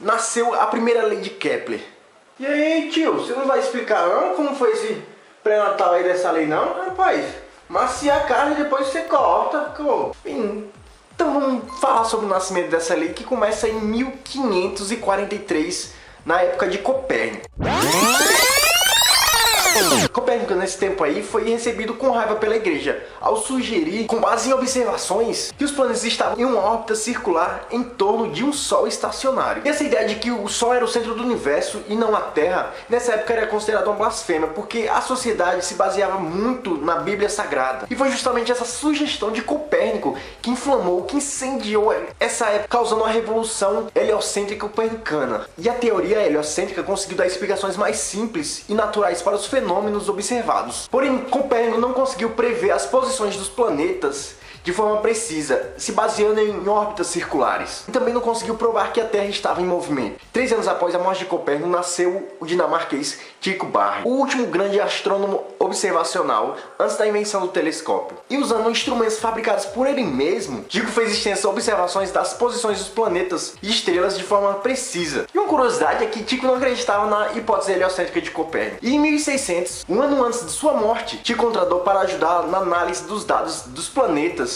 nasceu a primeira lei de Kepler. E aí, tio, você não vai explicar não como foi esse pré-natal aí dessa lei não, rapaz? Macia a carne e depois você corta, pô. Então vamos falar sobre o nascimento dessa lei que começa em 1543, na época de Copérnico. Copérnico nesse tempo aí foi recebido com raiva pela igreja ao sugerir, com base em observações, que os planetas estavam em uma órbita circular em torno de um Sol estacionário. E essa ideia de que o Sol era o centro do universo e não a Terra, nessa época era considerada uma blasfêmia, porque a sociedade se baseava muito na Bíblia Sagrada. E foi justamente essa sugestão de Copérnico que inflamou, que incendiou essa época, causando uma revolução heliocêntrica copernicana. E a teoria heliocêntrica conseguiu dar explicações mais simples e naturais para os fenômenos observados. Porém, Copérnico não conseguiu prever as posições dos planetas de forma precisa, se baseando em órbitas circulares. E também não conseguiu provar que a Terra estava em movimento. 3 anos após a morte de Copérnico, nasceu o dinamarquês Tycho Brahe, o último grande astrônomo observacional antes da invenção do telescópio. E usando instrumentos fabricados por ele mesmo, Tycho fez extensas observações das posições dos planetas e estrelas de forma precisa. E uma curiosidade é que Tycho não acreditava na hipótese heliocêntrica de Copérnico. E em 1600, um ano antes de sua morte, Tycho contratou para ajudar na análise dos dados dos planetas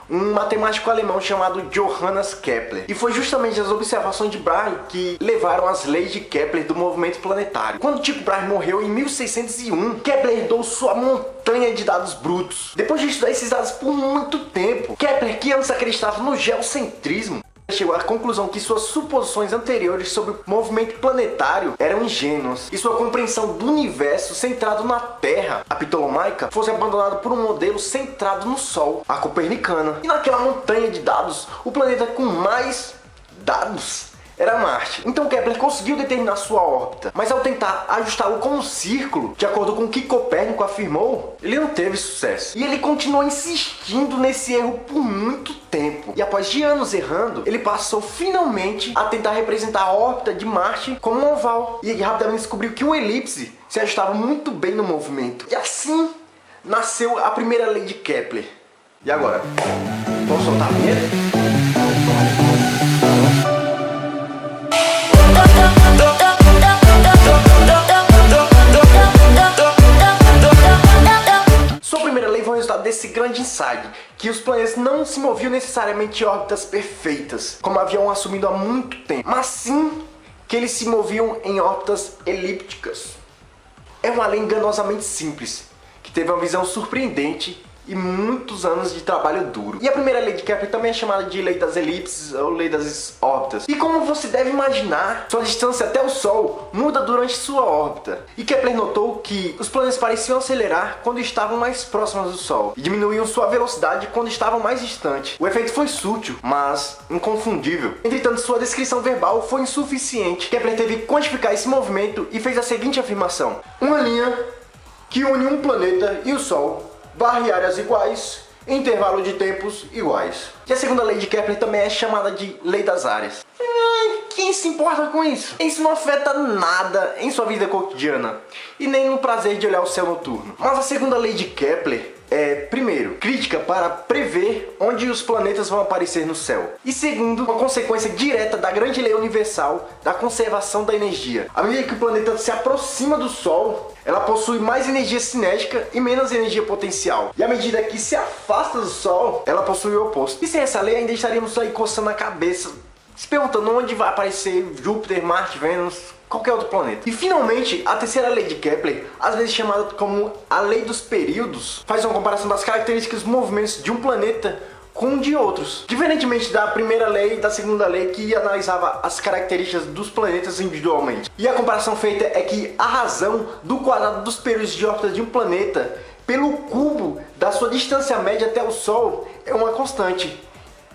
um matemático alemão chamado Johannes Kepler. E foi justamente as observações de Brahe que levaram às leis de Kepler do movimento planetário. Quando Tycho Brahe morreu em 1601, Kepler herdou sua montanha de dados brutos. Depois de estudar esses dados por muito tempo, Kepler, que antes acreditava no geocentrismo, chegou à conclusão que suas suposições anteriores sobre o movimento planetário eram ingênuas e sua compreensão do universo centrado na Terra, a ptolomaica, fosse abandonada por um modelo centrado no Sol, a copernicana. E naquela montanha de dados, o planeta com mais dados era Marte. Então Kepler conseguiu determinar sua órbita, mas ao tentar ajustá-lo com um círculo, de acordo com o que Copérnico afirmou, ele não teve sucesso. E ele continuou insistindo nesse erro por muito tempo. E após de anos errando, ele passou finalmente a tentar representar a órbita de Marte como um oval. E ele rapidamente descobriu que uma elipse se ajustava muito bem no movimento. E assim nasceu a primeira lei de Kepler. E agora? Vamos soltar a vinheta? Desse grande insight, que os planetas não se moviam necessariamente em órbitas perfeitas, como haviam assumido há muito tempo, mas sim que eles se moviam em órbitas elípticas. É uma lei enganosamente simples, que teve uma visão surpreendente e muitos anos de trabalho duro. E a primeira lei de Kepler também é chamada de lei das elipses ou lei das órbitas. E como você deve imaginar, sua distância até o Sol muda durante sua órbita. E Kepler notou que os planetas pareciam acelerar quando estavam mais próximos do Sol e diminuíam sua velocidade quando estavam mais distantes. O efeito foi sutil, mas inconfundível. Entretanto, sua descrição verbal foi insuficiente. Kepler teve que quantificar esse movimento e fez a seguinte afirmação: uma linha que une um planeta e o Sol varre áreas iguais, em intervalo de tempos iguais. E a segunda lei de Kepler também é chamada de lei das áreas. Quem se importa com isso? Isso não afeta nada em sua vida cotidiana e nem no prazer de olhar o céu noturno. Mas a segunda lei de Kepler é, primeiro, crítica para prever onde os planetas vão aparecer no céu. E segundo, uma consequência direta da grande lei universal da conservação da energia. À medida que o planeta se aproxima do Sol, ela possui mais energia cinética e menos energia potencial. E à medida que se afasta do Sol, ela possui o oposto. E sem essa lei ainda estaríamos aí coçando a cabeça, se perguntando onde vai aparecer Júpiter, Marte, Vênus, qualquer outro planeta. E finalmente, a terceira lei de Kepler, às vezes chamada como a lei dos períodos, faz uma comparação das características dos movimentos de um planeta com um de outros. Diferentemente da primeira lei e da segunda lei, que analisava as características dos planetas individualmente. E a comparação feita é que a razão do quadrado dos períodos de órbita de um planeta pelo cubo da sua distância média até o Sol é uma constante.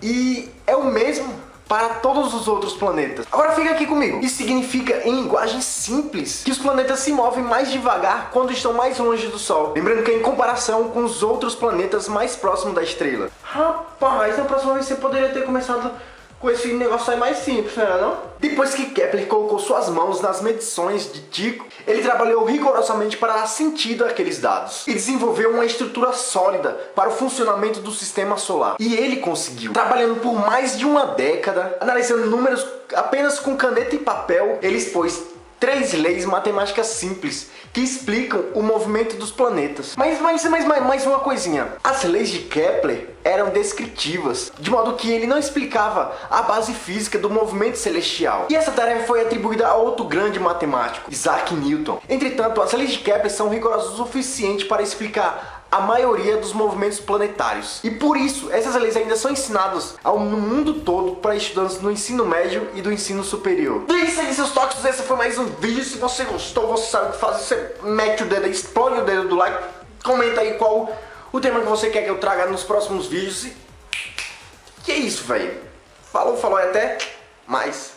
E é o mesmo para todos os outros planetas. Agora fica aqui comigo. Isso significa, em linguagem simples, que os planetas se movem mais devagar quando estão mais longe do Sol. Lembrando que é em comparação com os outros planetas mais próximos da estrela. Rapaz, na próxima vez você poderia ter começado com esse negócio aí mais simples, não? Depois que Kepler colocou suas mãos nas medições de Tycho, ele trabalhou rigorosamente para dar sentido àqueles dados e desenvolveu uma estrutura sólida para o funcionamento do sistema solar. E ele conseguiu. Trabalhando por mais de uma década, analisando números apenas com caneta e papel, ele expôs 3 leis matemáticas simples que explicam o movimento dos planetas. Mas uma coisinha. As leis de Kepler eram descritivas, de modo que ele não explicava a base física do movimento celestial. E essa tarefa foi atribuída a outro grande matemático, Isaac Newton. Entretanto, as leis de Kepler são rigorosas o suficiente para explicar a maioria dos movimentos planetários. E por isso, essas leis ainda são ensinadas no mundo todo para estudantes do ensino médio e do ensino superior. E isso aí, seus toques, esse foi mais um vídeo. Se você gostou, você sabe o que fazer. Você mete o dedo aí, explode o dedo do like. Comenta aí qual o tema que você quer que eu traga nos próximos vídeos. E que é isso, velho. Falou e até mais.